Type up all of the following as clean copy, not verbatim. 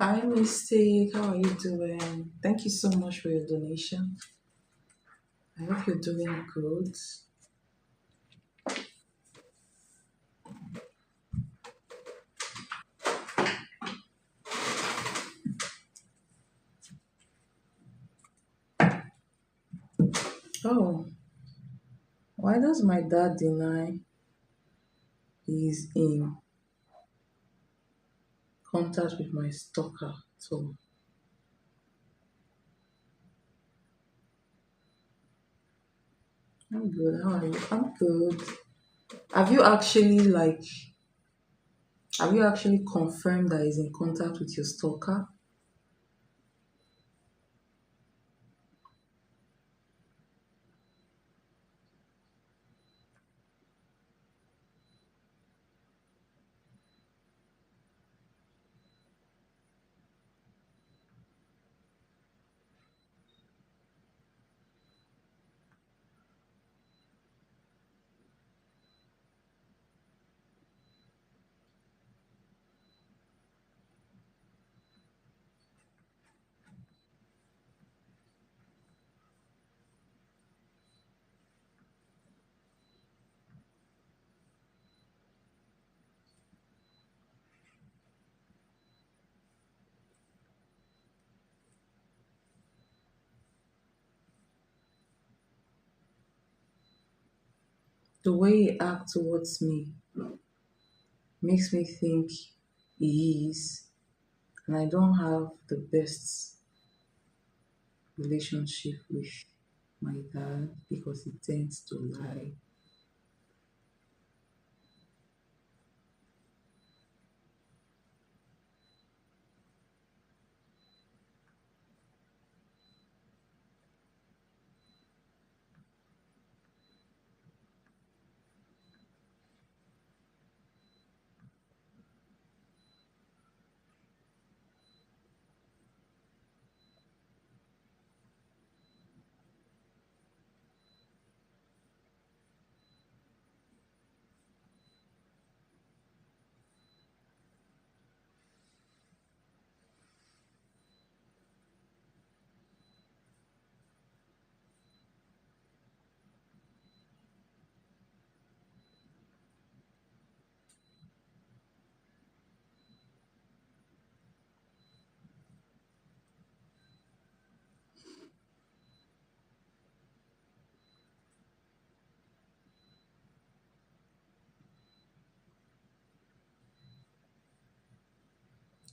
Hi, Mistake. How are you doing? Thank you so much for your donation. I hope you're doing good. Oh, why does my dad deny he's in contact with my stalker? So I'm good. How are you? I'm good. Have you actually have you actually confirmed that he's in contact with your stalker? The way he acts towards me makes me think he is, and I don't have the best relationship with my dad because he tends to lie.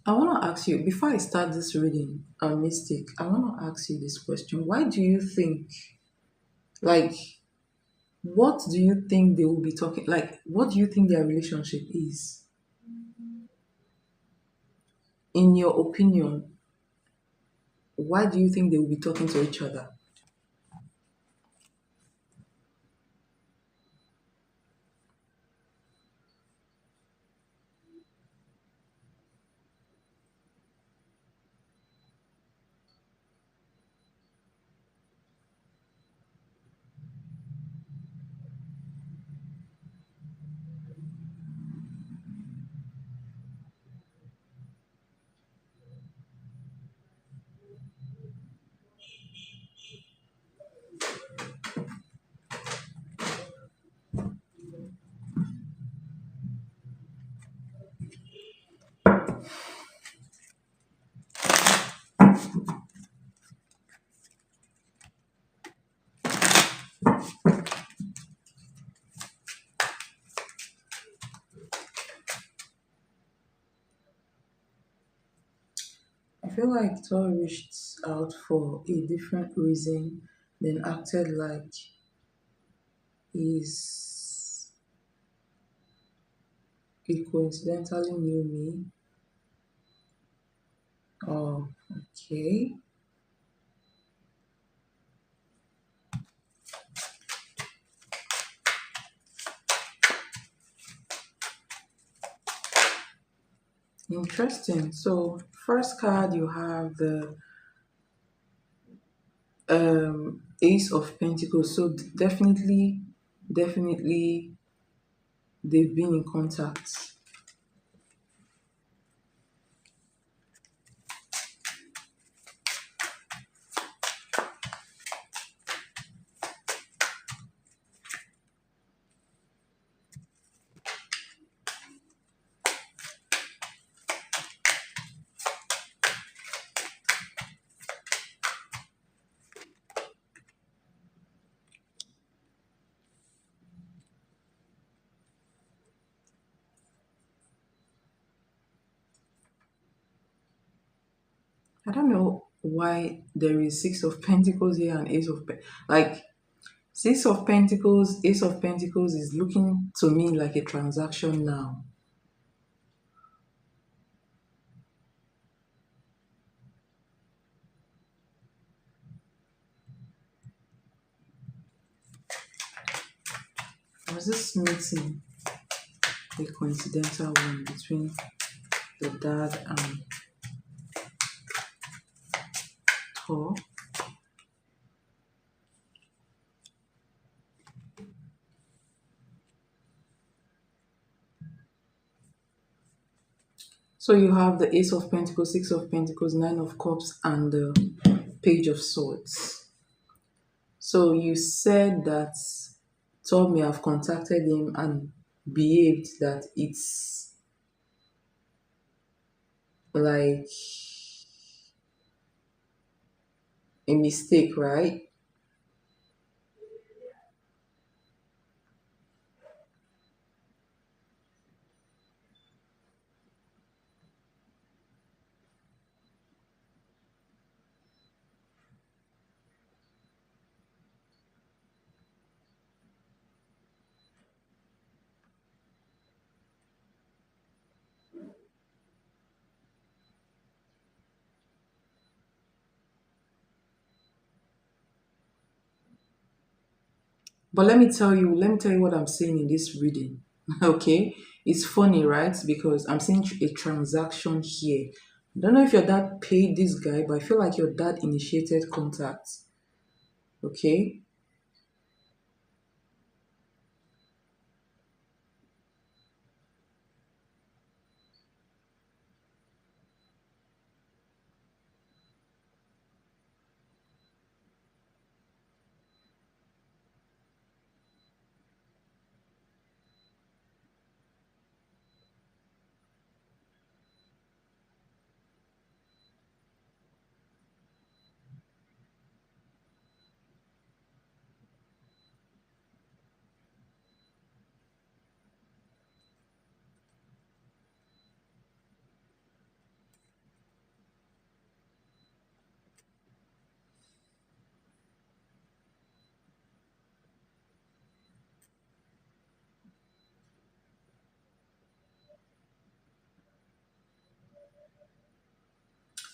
I want to ask you, before I start this reading, Mystic, I want to ask you this question. Why do you think, like, what do you think they will be talking, what do you think their relationship is? In your opinion, why do you think they will be talking to each other? I feel like Thor reached out for a different reason, then acted like he's he coincidentally knew me. Oh, okay. Interesting. So, first card you have the Ace of Pentacles. So, definitely, they've been in contact. I don't know why there is Six of Pentacles here and like Six of Pentacles, Ace of Pentacles is looking to me like a transaction now. Was this meeting a coincidental one between the dad and Thor? So you have the Ace of Pentacles, Six of Pentacles, Nine of Cups, and the Page of Swords. So you said that Tom may have contacted him and behaved that it's like a mistake, right? But let me tell you what I'm seeing in this reading. Okay? It's funny, right? Because I'm seeing a transaction here. I don't know if your dad paid this guy, but I feel like your dad initiated contact. Okay?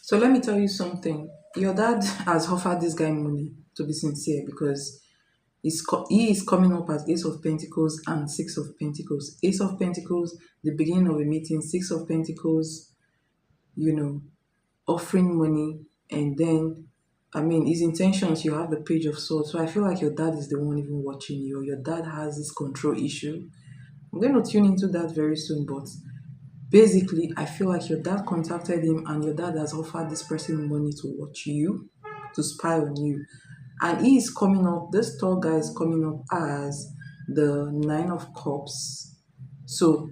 So let me tell you something. Your dad has offered this guy money, to be sincere, because he is coming up as Ace of Pentacles and Six of Pentacles. Ace of Pentacles, the beginning of a meeting. Six of Pentacles, you know, offering money. And then, I mean, his intentions, you have the Page of Swords. So I feel like your dad is the one even watching you. Your dad has this control issue. I'm going to tune into that very soon, but basically, I feel like your dad contacted him and your dad has offered this person money to watch you, to spy on you. And he is coming up, this tall guy is coming up as the Nine of Cups. So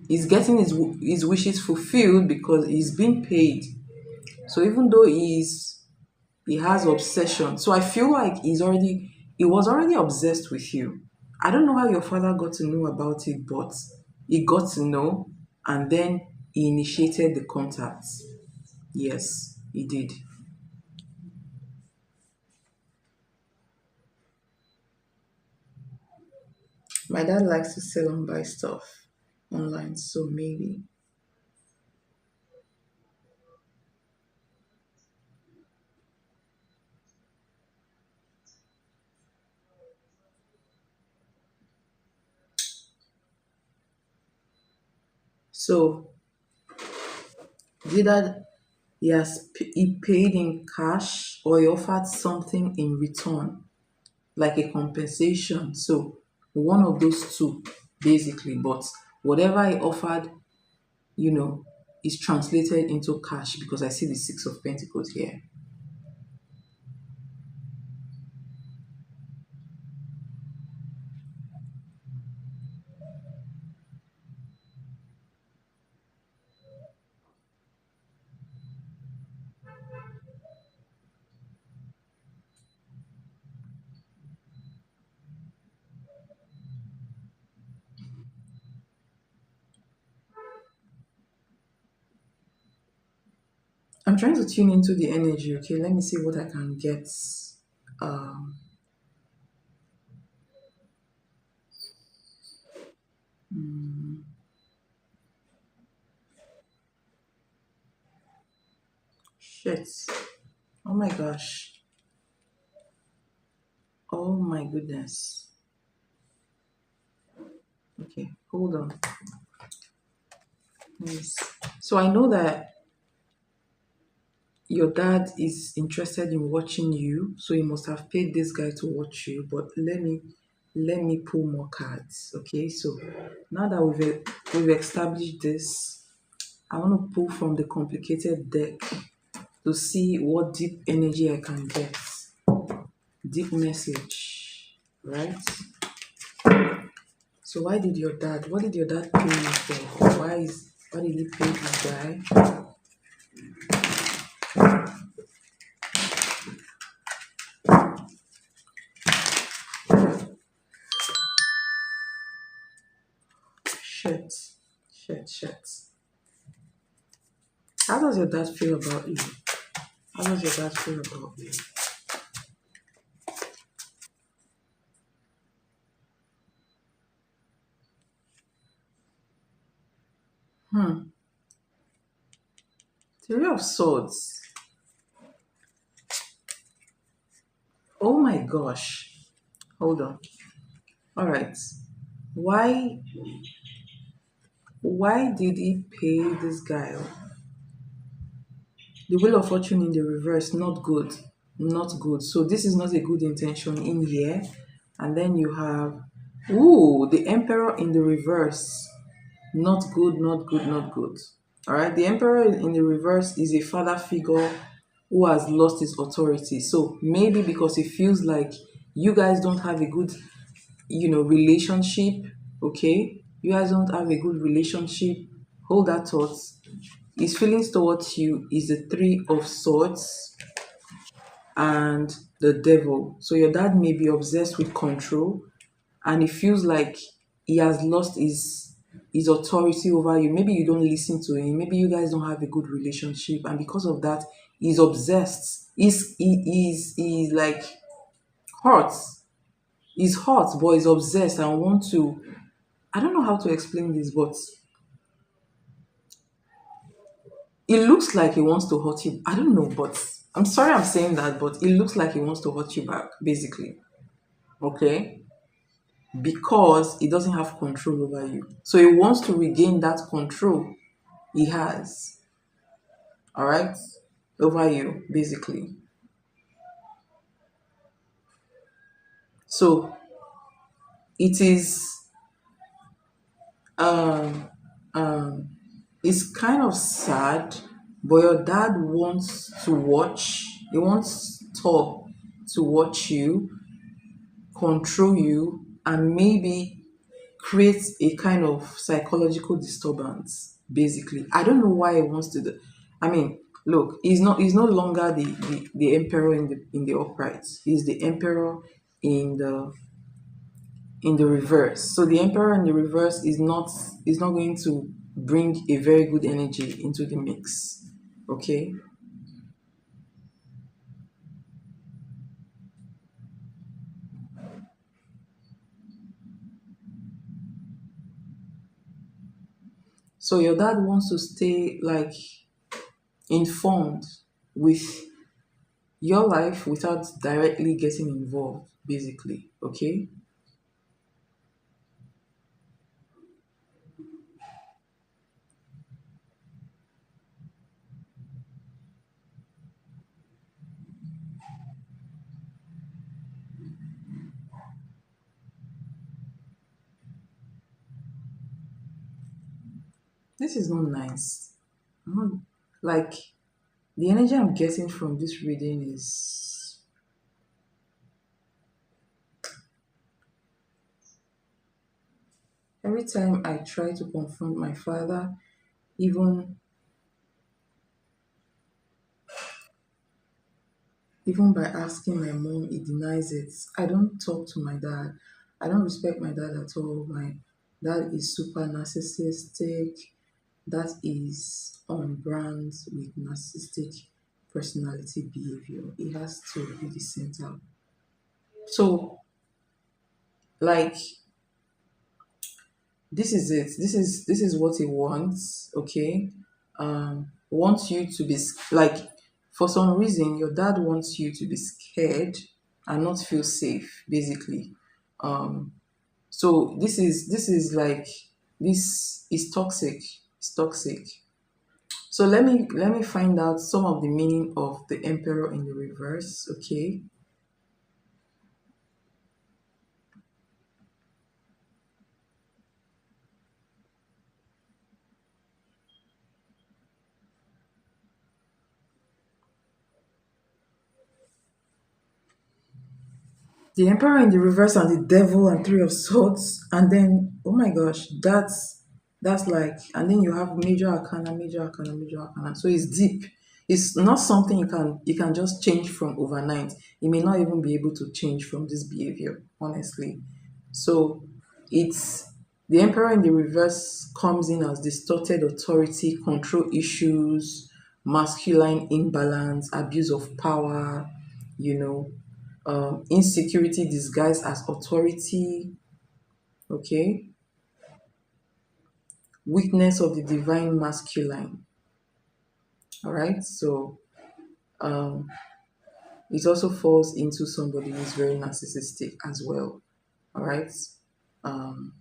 he's getting his wishes fulfilled because he's been paid. So even though he has obsession, so I feel like he was already obsessed with you. I don't know how your father got to know about it, but he got to know and then he initiated the contacts. Yes, he did. My dad likes to sell and buy stuff online, so maybe. So either he paid in cash or he offered something in return, like a compensation. So one of those two, basically. But whatever he offered, you know, is translated into cash because I see the Six of Pentacles here. I'm trying to tune into the energy. Okay, let me see what I can get. Um, shit. Oh my gosh. Oh my goodness. Okay, hold on. Yes. So I know that your dad is interested in watching you, so he must have paid this guy to watch you. But let me pull more cards. Okay, so now that we've established this, I want to pull from the complicated deck to see what deep energy I can get. Deep message, right? So what did your dad pay you for? Why did he pay this guy? Shit. Shit, shit. How does your dad feel about you? How does your dad feel about you? Hmm. Three of Swords. Oh my gosh. Hold on. All right. Why why did he pay this guy off? The Wheel of Fortune in the reverse, not good. Not good. So this is not a good intention in here. And then you have, ooh, the Emperor in the reverse. Not good, not good, not good. All right. The Emperor in the reverse is a father figure who has lost his authority. So maybe because he feels like you guys don't have a good, relationship. Okay. You guys don't have a good relationship. Hold that thought. His feelings towards you is the Three of Swords and the Devil. So your dad may be obsessed with control, and he feels like he has lost his authority over you. Maybe you don't listen to him. Maybe you guys don't have a good relationship, and because of that, he's obsessed. He's like hurt. He's hurt, but he's obsessed and want to. I don't know how to explain this, but it looks like he wants to hurt you. I don't know, but I'm sorry I'm saying that, but it looks like he wants to hurt you back, basically. Okay? Because he doesn't have control over you. So he wants to regain that control he has, all right, over you, basically. So it is, um, um, it's kind of sad, but your dad wants to watch, he wants Thor to watch you, control you, and maybe create a kind of psychological disturbance. Basically, I don't know why he wants to do. I mean, look, he's no longer the emperor in the upright. He's the emperor in the reverse. So the emperor in the reverse is not going to bring a very good energy into the mix. Okay, so your dad wants to stay like informed with your life without directly getting involved, basically. Okay, this is not nice. I'm not, like, the energy I'm getting from this reading is, every time I try to confront my father, even even by asking my mom, he denies it. I don't talk to my dad. I don't respect my dad at all. My dad is super narcissistic. that is on brand with narcissistic personality behavior. It has to be the center. So, like, this is it. This is what he wants. Okay, wants you to be like, for some reason, your dad wants you to be scared and not feel safe. Basically, um, so this is like, this is toxic. It's toxic. So let me find out some of the meaning of the emperor in the reverse. Okay. The emperor in the reverse and the devil and three of swords, and then oh my gosh, that's like, and then you have major arcana, major arcana, major arcana. So it's deep. It's not something you can just change from overnight. You may not even be able to change from this behavior, honestly. So it's, the emperor in the reverse comes in as distorted authority, control issues, masculine imbalance, abuse of power, you know, insecurity disguised as authority, okay, weakness of the divine masculine. All right, so um, it also falls into somebody who's very narcissistic as well. All right, um,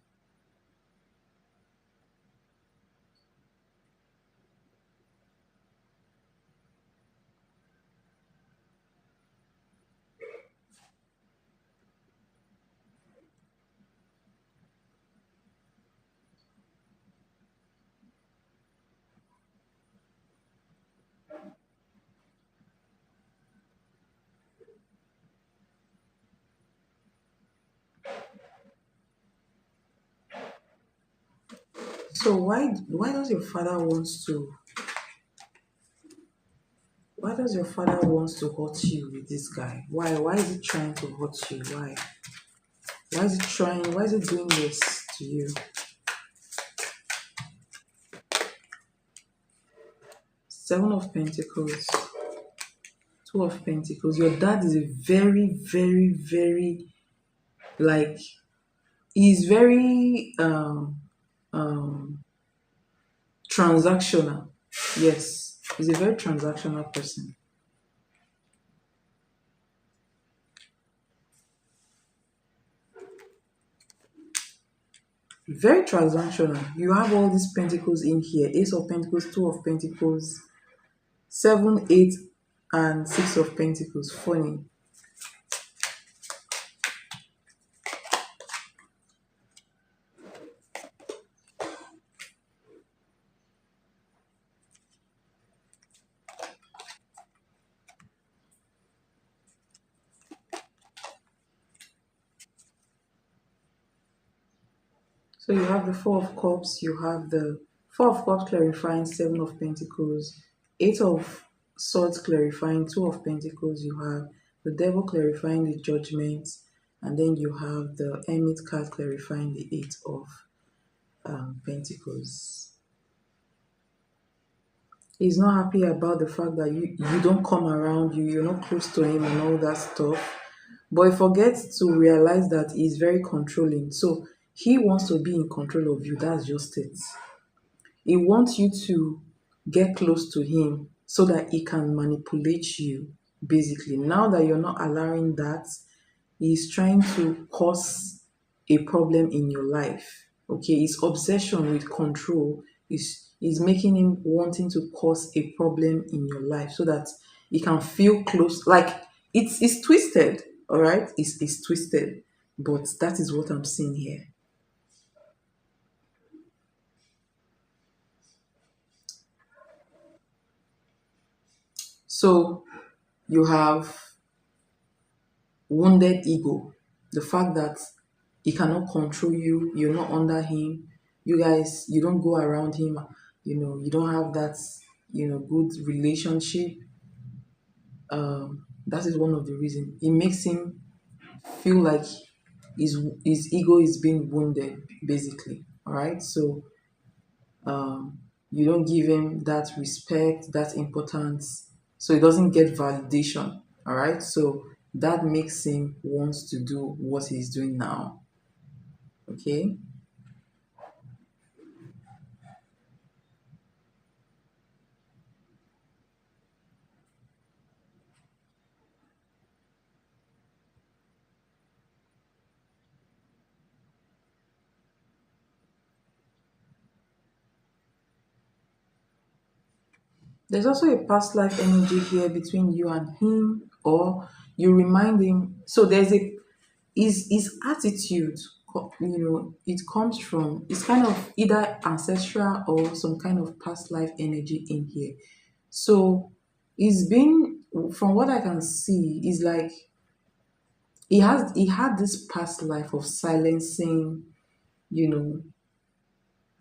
so why does your father wants to, why does your father wants to hurt you with this guy? Why is he trying to hurt you? Why is he trying? Why is he doing this to you? Seven of Pentacles, Two of Pentacles. Your dad is a very, very, very, like, he's very transactional. Yes, he's a very transactional person. Very transactional. You have all these pentacles in here: Ace of Pentacles, Two of Pentacles, Seven, Eight, and Six of Pentacles. Funny. So you have the Four of Cups, you have the Four of Cups clarifying Seven of Pentacles, Eight of Swords clarifying Two of Pentacles, you have the Devil clarifying the Judgment, and then you have the Hermit card clarifying the Eight of Pentacles. He's not happy about the fact that you don't come around, you're not close to him and all that stuff. But he forgets to realize that he's very controlling. So he wants to be in control of you. That's just it. He wants you to get close to him so that he can manipulate you, basically. Now that you're not allowing that, he's trying to cause a problem in your life. Okay, his obsession with control is making him wanting to cause a problem in your life so that he can feel close. Like, it's twisted, all right? It's twisted, but that is what I'm seeing here. So you have wounded ego, the fact that he cannot control you, you're not under him, you guys, you don't go around him, you don't have that, good relationship. That is one of the reasons. It makes him feel like his ego is being wounded, basically. All right. So you don't give him that respect, that importance, so he doesn't get validation. All right, so that makes him wants to do what he's doing now. Okay. There's also a past life energy here between you and him, or you remind him. So there's a his attitude, it comes from, it's kind of either ancestral or some kind of past life energy in here. So it's been, from what I can see, is like he had this past life of silencing, you know,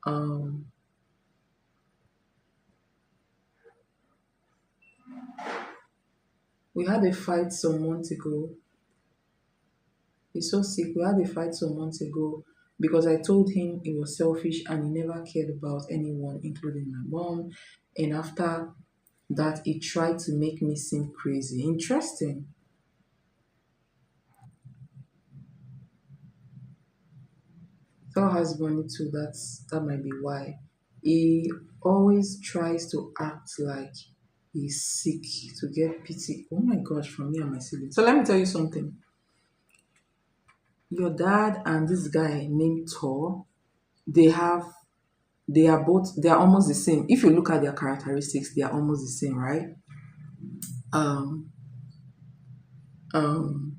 um we had a fight some months ago. He's so sick. We had a fight some months ago because I told him he was selfish and he never cared about anyone, including my mom. And after that, he tried to make me seem crazy. Interesting. Thor has money too. That might be why. He always tries to act like he's sick to get pity. Oh my gosh, from me and my siblings. So let me tell you something. Your dad and this guy named Thor, they have they are almost the same. If you look at their characteristics, they are almost the same, right? Um, um,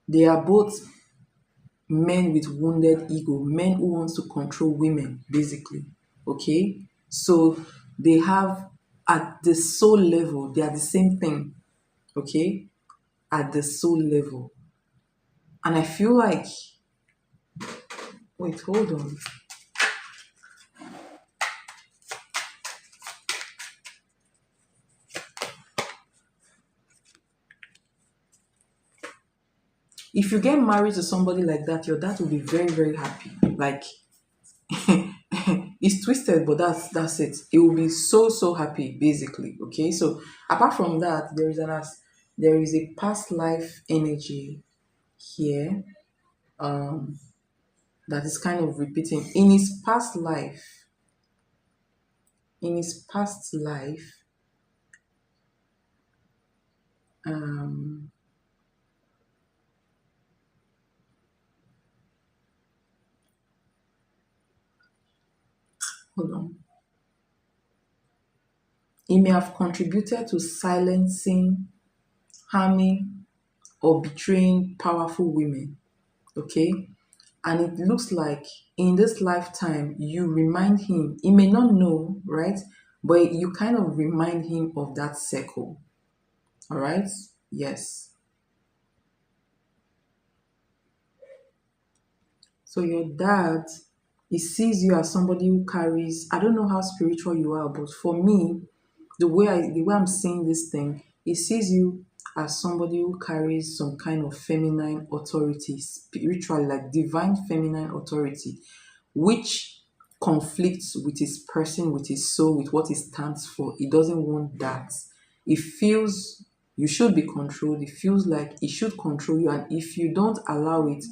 they are both men with wounded ego, men who wants to control women, basically. Okay, so they have, at the soul level, they are the same thing. Okay, at the soul level, and I feel like, wait, hold on. If you get married to somebody like that, your dad will be very, very happy. Like, it's twisted, but that's it. It will be so, so happy, basically. Okay, so apart from that, there is a past life energy here, um that is kind of repeating in his past life. In his past life, um hold on, he may have contributed to silencing, harming, or betraying powerful women. Okay, and it looks like in this lifetime you remind him, he may not know, right, but you kind of remind him of that circle. All right. Yes. So your dad, he sees you as somebody who carries, I don't know how spiritual you are, but for me, the way I'm seeing this thing, he sees you as somebody who carries some kind of feminine authority, spiritual, like divine feminine authority, which conflicts with his person, with his soul, with what he stands for. He doesn't want that. He feels you should be controlled. He feels like he should control you, and if you don't allow it,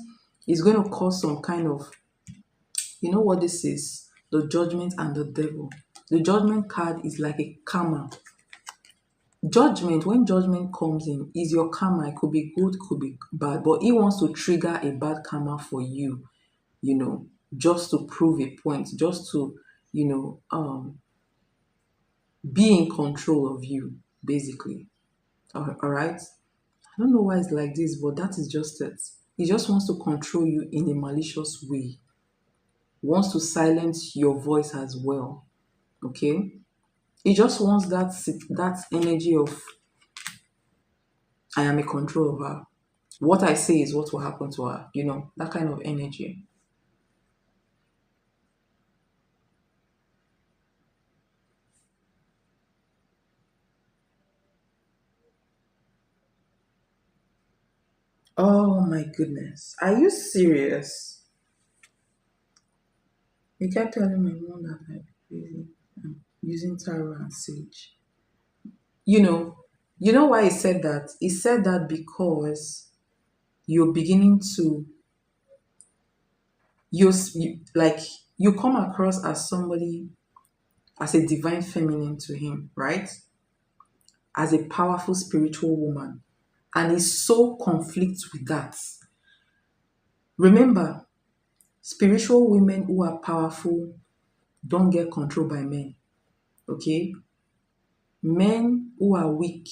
it's going to cause some kind of, you know what this is? The judgment and the devil. The judgment card is like a karma. Judgment, when judgment comes in, is your karma. It could be good, could be bad, but he wants to trigger a bad karma for you, you know, just to prove a point, just to, you know, be in control of you, basically. All right. I don't know why it's like this, but that is just it. He just wants to control you in a malicious way. Wants to silence your voice as well. Okay. He just wants that energy of, I am in control of her. What I say is what will happen to her. You know, that kind of energy. Oh my goodness. Are you serious? You kept telling my mom that I'm crazy. using tarot and sage. You know, you know why he said that? He said that because you're beginning to like you come across as somebody, as a divine feminine to him, right? As a powerful spiritual woman, and he so conflicts with that. Remember, spiritual women who are powerful don't get controlled by men. Okay, men who are weak,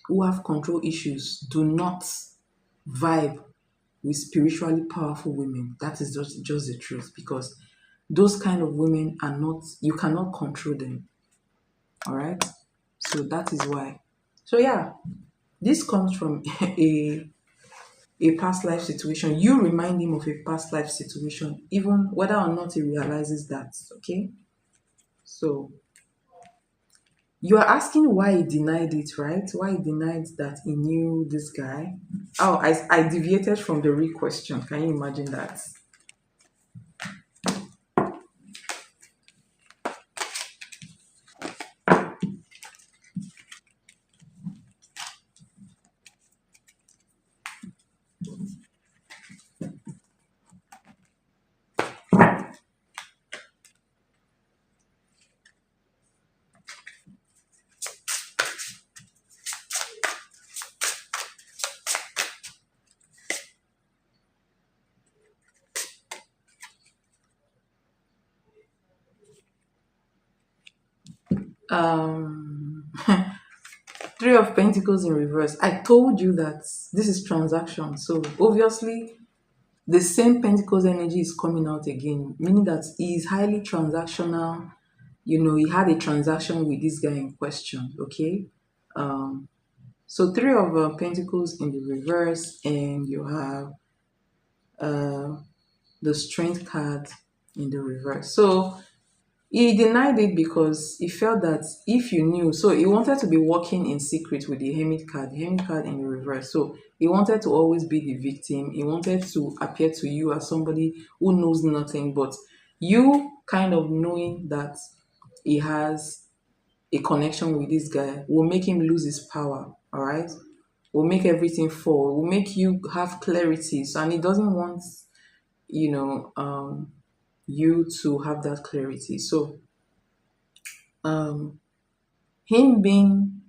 who have control issues, do not vibe with spiritually powerful women. That is just the truth, because those kind of women are not, you cannot control them. All right. So that is why. So yeah, this comes from a past life situation. You remind him of a past life situation, even whether or not he realizes that. Okay. So you are asking why he denied it, right? Why he denied that he knew this guy. Oh, I deviated from the real question. Can you imagine that? Um, Three of Pentacles in reverse. I told you that this is transaction. So obviously, the same Pentacles energy is coming out again, meaning that he is highly transactional. You know, he had a transaction with this guy in question. Okay. Um, so Three of Pentacles in the reverse, and you have uh, the Strength card in the reverse. So he denied it because he felt that if you knew, so he wanted to be working in secret with the Hermit card in the reverse. So he wanted to always be the victim. He wanted to appear to you as somebody who knows nothing, but you kind of knowing that he has a connection with this guy will make him lose his power. All right, will make everything fall. Will make you have clarity. So, and he doesn't want, you know, you to have that clarity. So um him being,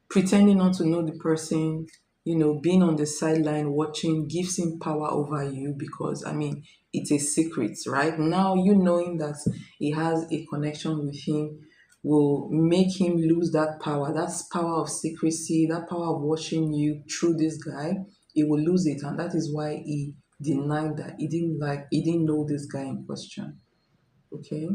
pretending not to know the person, you know, being on the sideline watching gives him power over you, because I mean it's a secret, right? Now you knowing that he has a connection with him will make him lose that power. That's power of secrecy, that power of watching you through this guy. He will lose it, and that is why he denied that he didn't know this guy in question. Okay.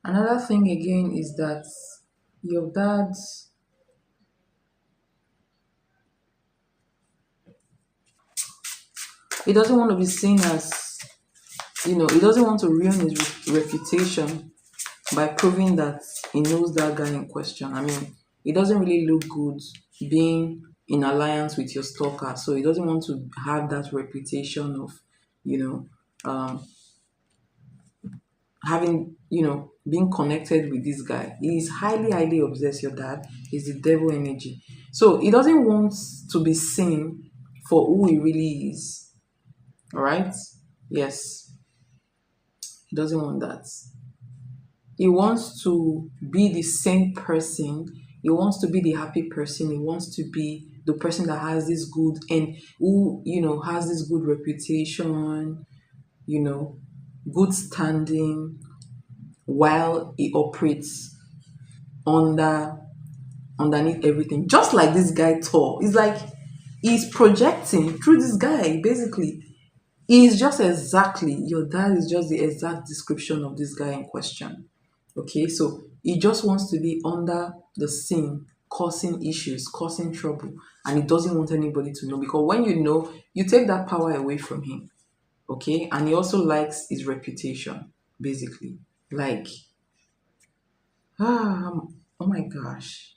Another thing again is that your dad, he doesn't want to be seen as, you know, he doesn't want to ruin his reputation by proving that he knows that guy in question. I mean, it doesn't really look good being in alliance with your stalker. So he doesn't want to have that reputation of, you know, having, you know, being connected with this guy. He is highly, highly obsessed, your dad. He's the devil energy. So he doesn't want to be seen for who he really is. All right? Yes, he doesn't want that. He wants to be the same person. He wants to be the happy person. He wants to be the person that has this good and who, has this good reputation, you know, good standing while he operates under underneath everything. Just like this guy Thor. It's like he's projecting through this guy, basically. He's just exactly your dad is just the exact description of this guy in question. Okay, so he just wants to be under the scene, causing issues, causing trouble, and he doesn't want anybody to know because when you know, you take that power away from him. Okay, and he also likes his reputation, basically. Like, oh my gosh.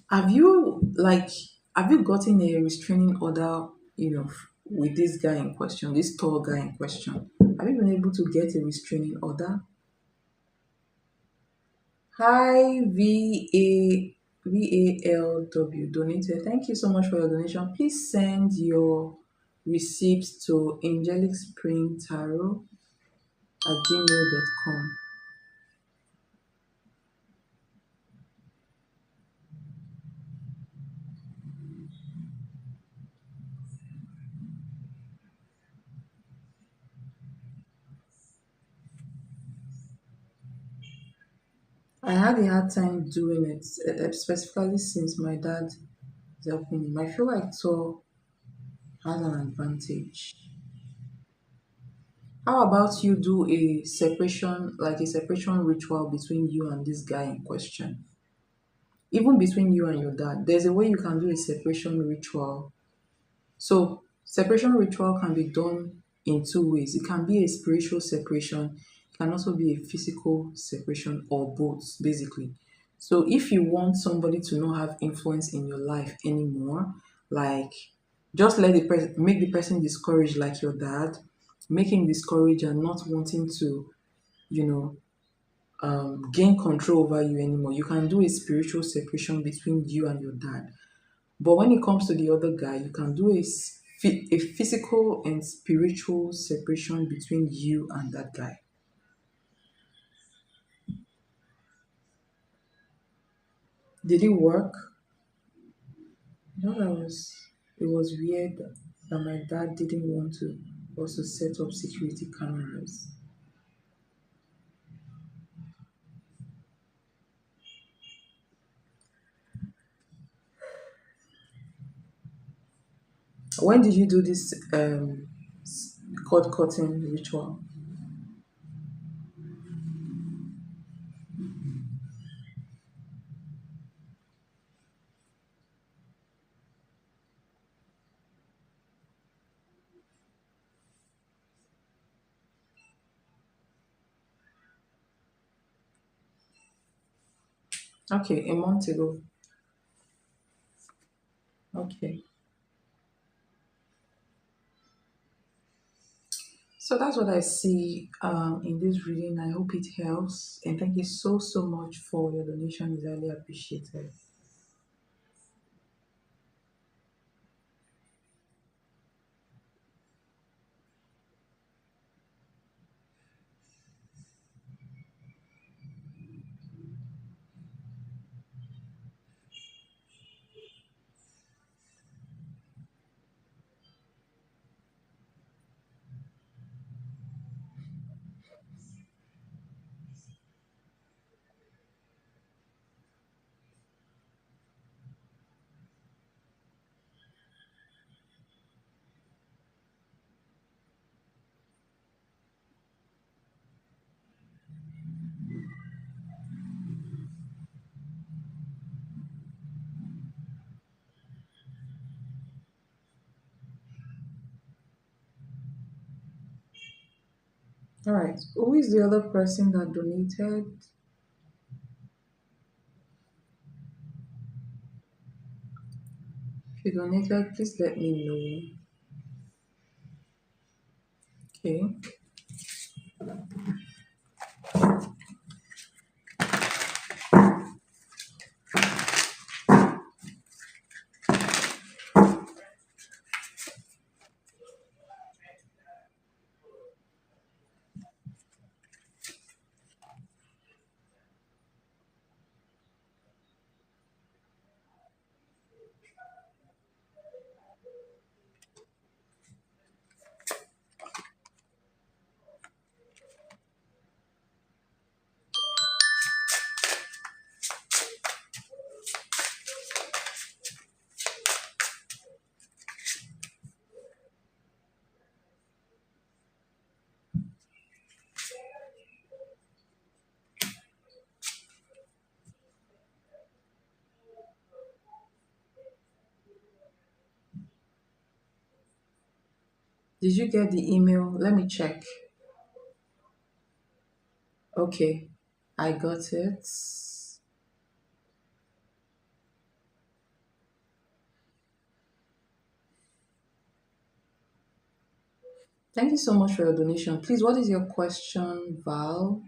Have you like have you gotten a restraining order, with this guy in question, this tall guy in question? Have you been able to get a restraining order? Hi VALW donated. Thank you so much for your donation. Please send your receipts to angelic spring tarot at gmail.com. I had a hard time doing it, specifically since my dad is helping him. I feel like so has an advantage. How about you do a separation, like a separation ritual between you and this guy in question? Even between you and your dad, there's a way you can do a separation ritual. So, separation ritual can be done in two ways. It can be a spiritual separation, it can also be a physical separation, or both, basically. So, if you want somebody to not have influence in your life anymore, like just let the person make the person discouraged, like your dad, make him discouraged and not wanting to, you know, gain control over you anymore. You can do a spiritual separation between you and your dad. But when it comes to the other guy, you can do a physical and spiritual separation between you and that guy. Did it work? It was weird that my dad didn't want to also set up security cameras. When did you do this cord cutting ritual? Okay, a month ago. Okay. So that's what I see in this reading. I hope it helps. And thank you so, so much for your donation. It's highly appreciated. All right. Who is the other person that donated? If you donated, please let me know. Okay. Did you get the email? Let me check. Okay, I got it. Thank you so much for your donation. Please, what is your question, Val?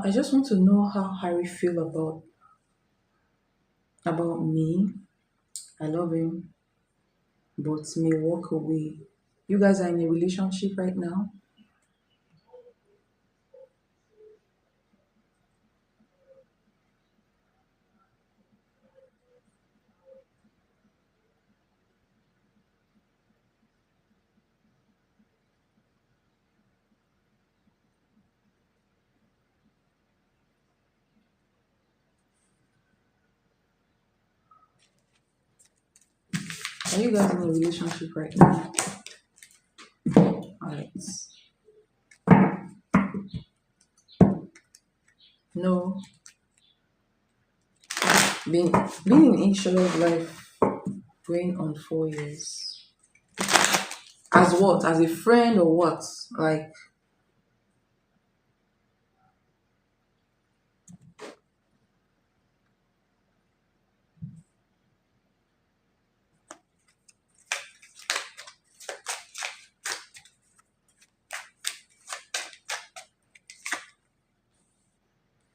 I just want to know how Harry feel about me. I love him, but may walk away. You guys are in a relationship right now. Are you guys in a relationship right now? Alright. No. Been been in each other's life going on 4 years. As what? As a friend or what? Like,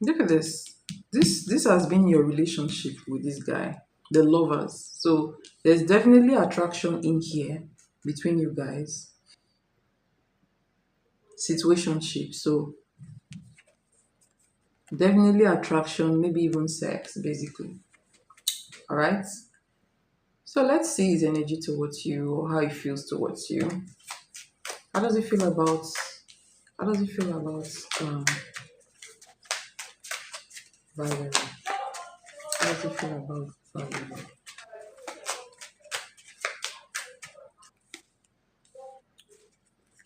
look at this. This has been your relationship with this guy, the lovers. So there's definitely attraction in here between you guys. Situationship. So definitely attraction, maybe even sex, basically. All right. So let's see his energy towards you or how he feels towards you. How does he feel about? How does he feel about Valerie? How does he feel about Valerie?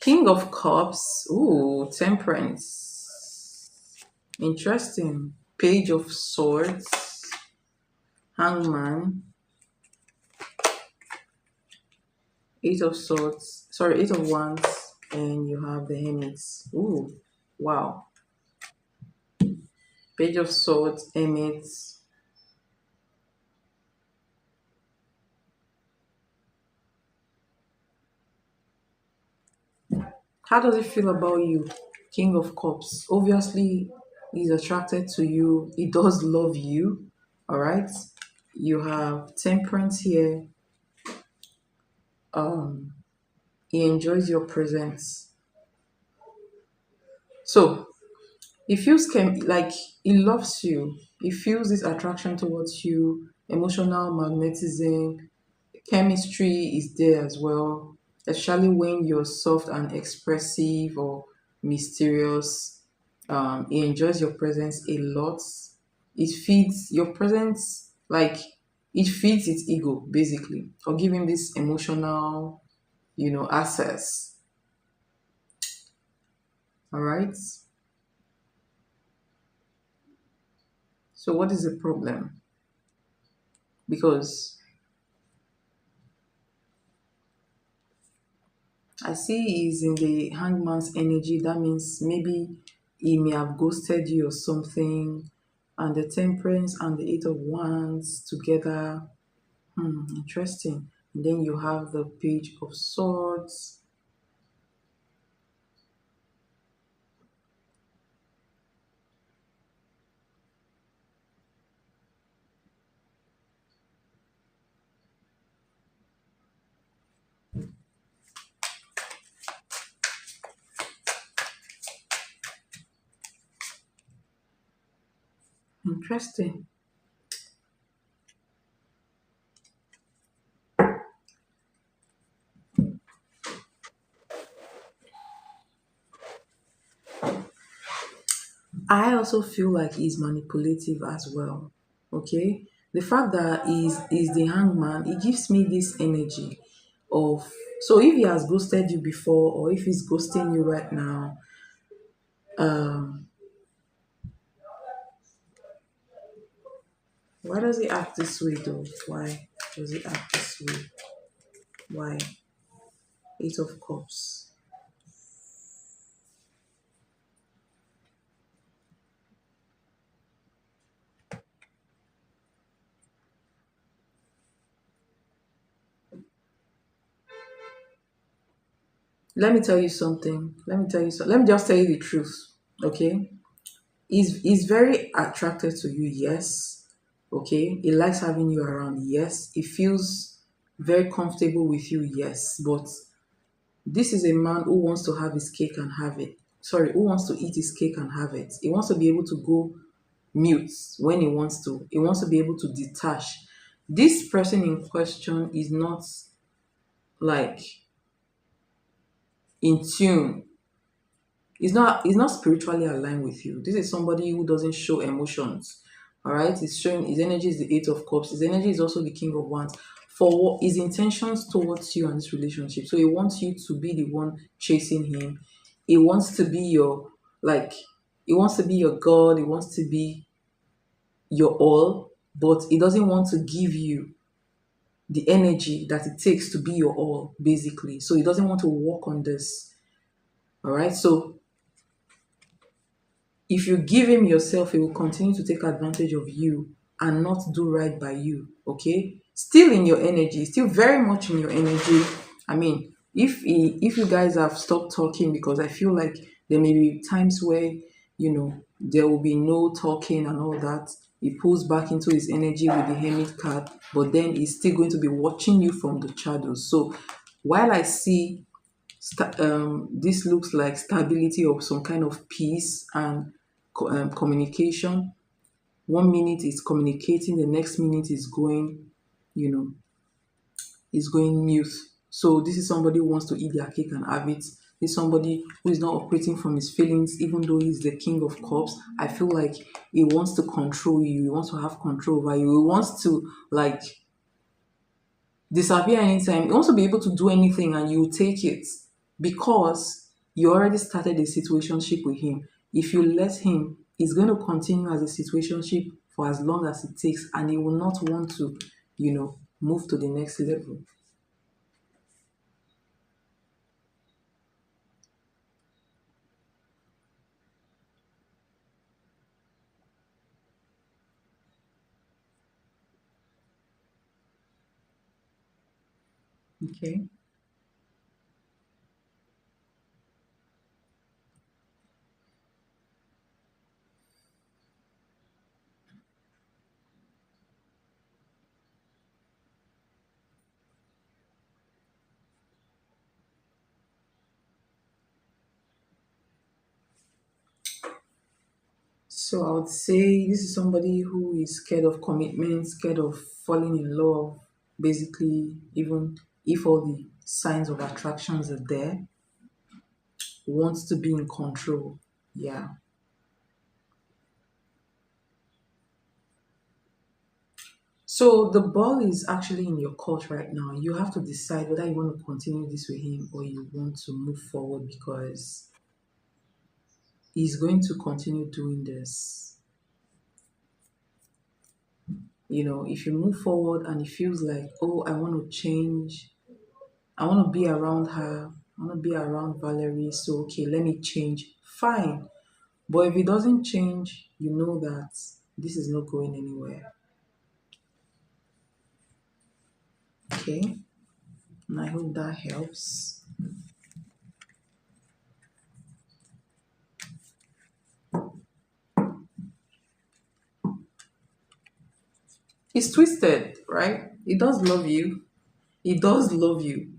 King of Cups. Ooh, Temperance. Interesting. Page of Swords. Hangman. Eight of Swords. Sorry, Eight of Wands. And you have the Hermits. Ooh, wow. Page of Swords, Hermits. How does it feel about you? King of Cups. Obviously, he's attracted to you. He does love you. All right. You have Temperance here. Um, he enjoys your presence. So he feels like he loves you. He feels this attraction towards you. Emotional magnetism, chemistry is there as well, especially when you're soft and expressive or mysterious. He enjoys your presence a lot. It feeds your presence, like it feeds its ego basically, or give him this emotional, access. All right. So what is the problem? Because I see he's in the hangman's energy. That means maybe he may have ghosted you or something. And the temperance and the eight of wands together. Interesting. And then you have the page of swords. Interesting. I also feel like he's manipulative as well. Okay? The fact that he's the hangman, it gives me this energy of, so if he has ghosted you before or if he's ghosting you right now, um, why does he act this way though? Why does he act this way? Why? Eight of Cups. Let me tell you something. Let me tell you something. Let me just tell you the truth. Okay? He's very attracted to you, yes. Okay? He likes having you around, yes. He feels very comfortable with you, yes. But this is a man who wants to have his cake and have it. Sorry, who wants to eat his cake and have it. He wants to be able to go mute when he wants to. He wants to be able to detach. This person in question is not like in tune. He's not spiritually aligned with you. This is somebody who doesn't show emotions. All right, he's showing his energy is the Eight of Cups. His energy is also the King of Wands. For what his intentions towards you and this relationship. So he wants you to be the one chasing him. He wants to be your, like, he wants to be your God. He wants to be your all, but he doesn't want to give you the energy that it takes to be your all, basically. So he doesn't want to work on this. All right. So if you give him yourself, he will continue to take advantage of you and not do right by you. Okay, still in your energy, still very much in your energy. I mean, if you guys have stopped talking, because I feel like there may be times where there will be no talking and all that. He pulls back into his energy with the Hermit card, but then he's still going to be watching you from the shadows. So while I see this looks like stability of some kind of peace and communication. 1 minute is communicating, the next minute is going, you know, is going mute. So this is somebody who wants to eat their cake and have it. He's somebody who is not operating from his feelings, even though he's the King of Cups. I feel like he wants to control you. He wants to have control over you. He wants to like disappear anytime. You want to be able to do anything and you take it because you already started a situationship with him. If you let him, he's going to continue as a situationship for as long as it takes and he will not want to, move to the next level. Okay. So I would say this is somebody who is scared of commitment, scared of falling in love, basically, even if all the signs of attractions are there, wants to be in control. Yeah. So the ball is actually in your court right now. You have to decide whether you want to continue this with him or you want to move forward because he's going to continue doing this. If you move forward and it feels like, oh, I want to change, I want to be around her, I want to be around Valerie, so okay, let me change. Fine. But if it doesn't change, you know that this is not going anywhere. Okay. And I hope that helps. It's twisted, right? It does love you. He does love you.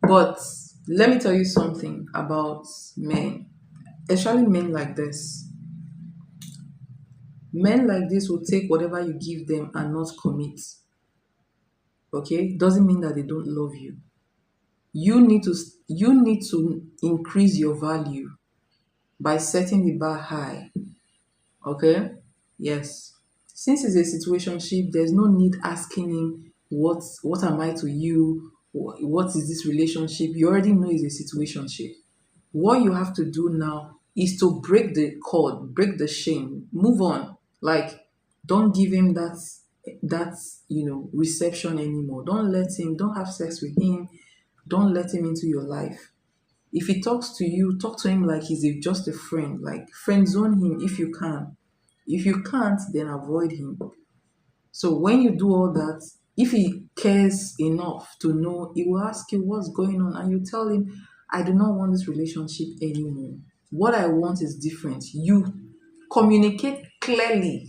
But let me tell you something about men, especially men like this. Men like this will take whatever you give them and not commit. Okay, doesn't mean that they don't love you. You need to increase your value by setting the bar high. Okay, yes. Since it's a situationship, there's no need asking him what am I to you. What is this relationship? You already know it's a situationship. What you have to do now is to break the cord, break the shame, move on. Like, don't give him that reception anymore. Don't have sex with him. Don't let him into your life. If he talks to you, talk to him like just a friend. Like, friend zone him if you can. If you can't, then avoid him. So when you do all that, if he cares enough to know, he will ask you what's going on, and you tell him, I do not want this relationship anymore. What I want is different. You communicate clearly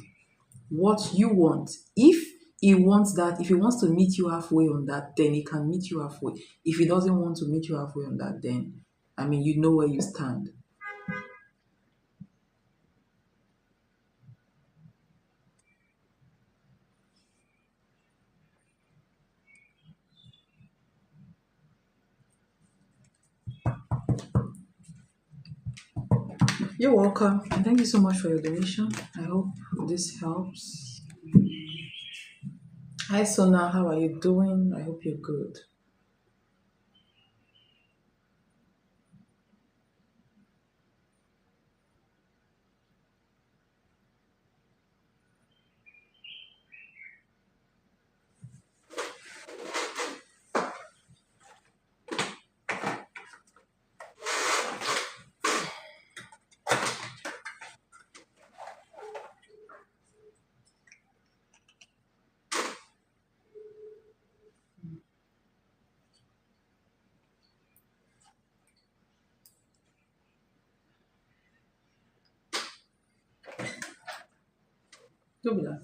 what you want. If he wants to meet you halfway on that, then he can meet you halfway. If he doesn't want to meet you halfway on that, then I mean, you know where you stand. You're welcome. And thank you so much for your donation. I hope this helps. Hi, Sona. How are you doing? I hope you're good. Good.